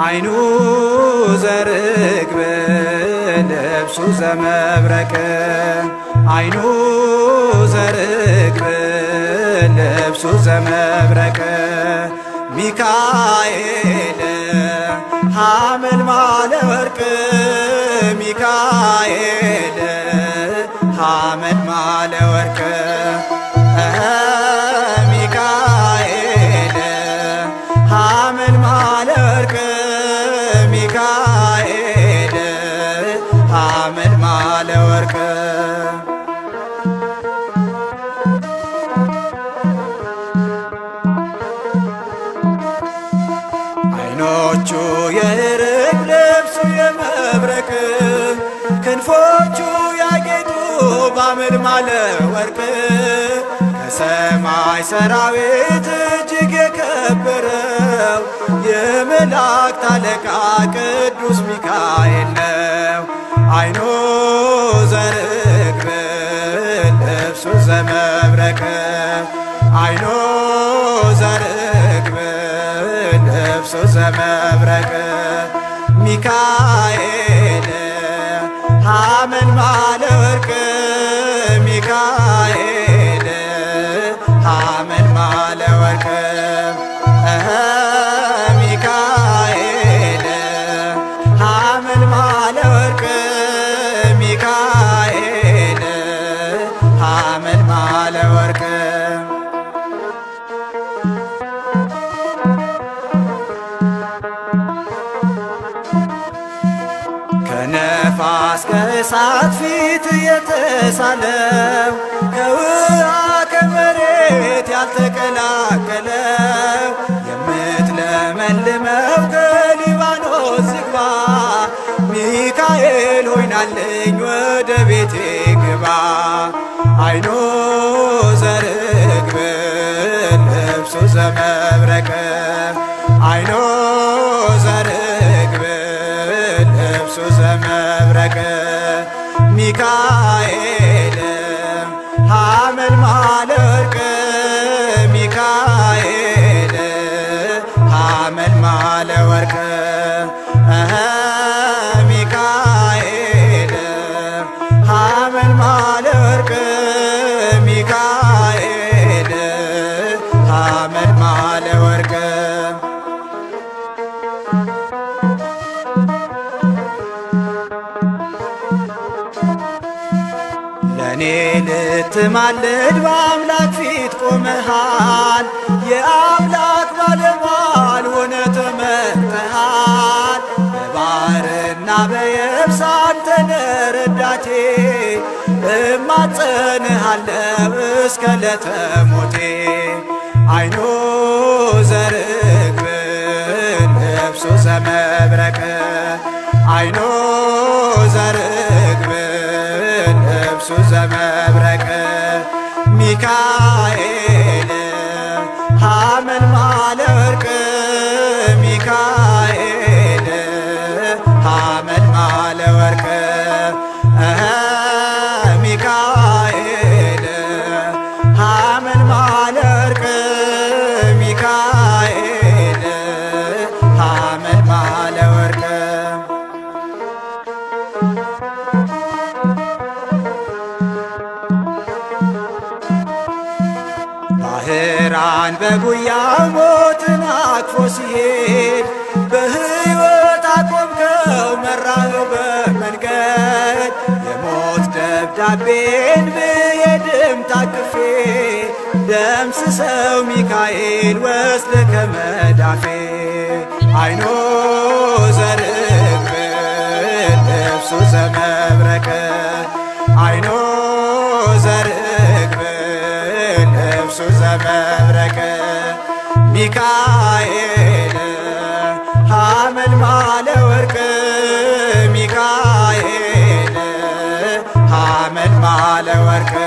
አይኑ ዘርግብ ልብሱ ዘመብረቅ አይኑ ዘርግብ ልብሱ ዘመብረቅ ሚካኤል ሐመልማለ ወርቅ ሚካኤል ሐመልማለ ወርቅ ሚካኤል ሐመልማለ ወርቅ ሚካኤል ሐመልማለ ወርቅ አይኖቹ የርግብ ልብሱ የመብረቅ ክንፎቹ ያጌጡ በሐመልማለ ወርቅ ከሰማይ ሰራዊት እጅግ የከበረው የመላእክት አለቃ ቅዱስ ሚካኤል ነው። አይኑ ዘርግብ ልብሱ ዘመብረቅ አይኑ ዘርግብ ልብሱ ዘመብረቅ ሚካኤል ሐመልማለ ወርቅ ሚካኤል ሐመልማለ ወርቅ ሚካኤል ሐመልማለ ወርቅ ሚካኤል ሐመልማለ ወርቅ ከነፋስ ከእሳት ፊት የተሳለው ከውሃ ከመሬት ያልተቀላቀለው የምትለመልመው ከሊባኖስ ዝግባ ሚካኤል ሆይ ናልኝ ወደ ቤቴ ግባ። አይኑ ዘርግብ ልብሱ ዘመብረቅ አይኑ ዘርግብ ልብሱ ዘመብረቅ ሚካኤል ሐመልማለ ወርቅ ሚካኤል ሐመልማለ ወርቅ ሚካኤል ሐመልማለ ወርቅ ሚካኤል ሐመልማለ ወርቅ ለኔ ልትማልድ በአምላክ ፊት ቆመሃል የአምላክ ባለሟል ሆነ ተመርጠሃል። በባሕርና በየብስ አንተ ነህ ረዳቴ እማጸንሃለሁ እስከ ዕለተ ሞቴ። አይኑ ዘርግብ ልብሱ ዘመብረቅ አይኑ ዘርግብ ልብሱ ዘመብረቅ ሚካኤል ሐመልማለ ወርቅ ሚካኤል ሐመልማለ ወርቅ ሚካኤል ሐመልማለ ወርቅ ሚካኤል ሐመልማለ ወርቅ ባህራን በጉያው ሞትን አቅፎ ሲሄድ በሕይወት አቆምከው መራኸው በመንገድ የሞት ደብዳቤን ብሄድም ታቅፌ ደምስሰው ሚካኤል ወስደ ከመዳፌ። አይኑ ዘርግብ ልብሱ ዘመብረቅ አይኑ ዘርግብ ልብሱ ዘመብረቅ ሚካኤል ሐመልማለ ወርቅ ሚካኤል ባለ ወርቅ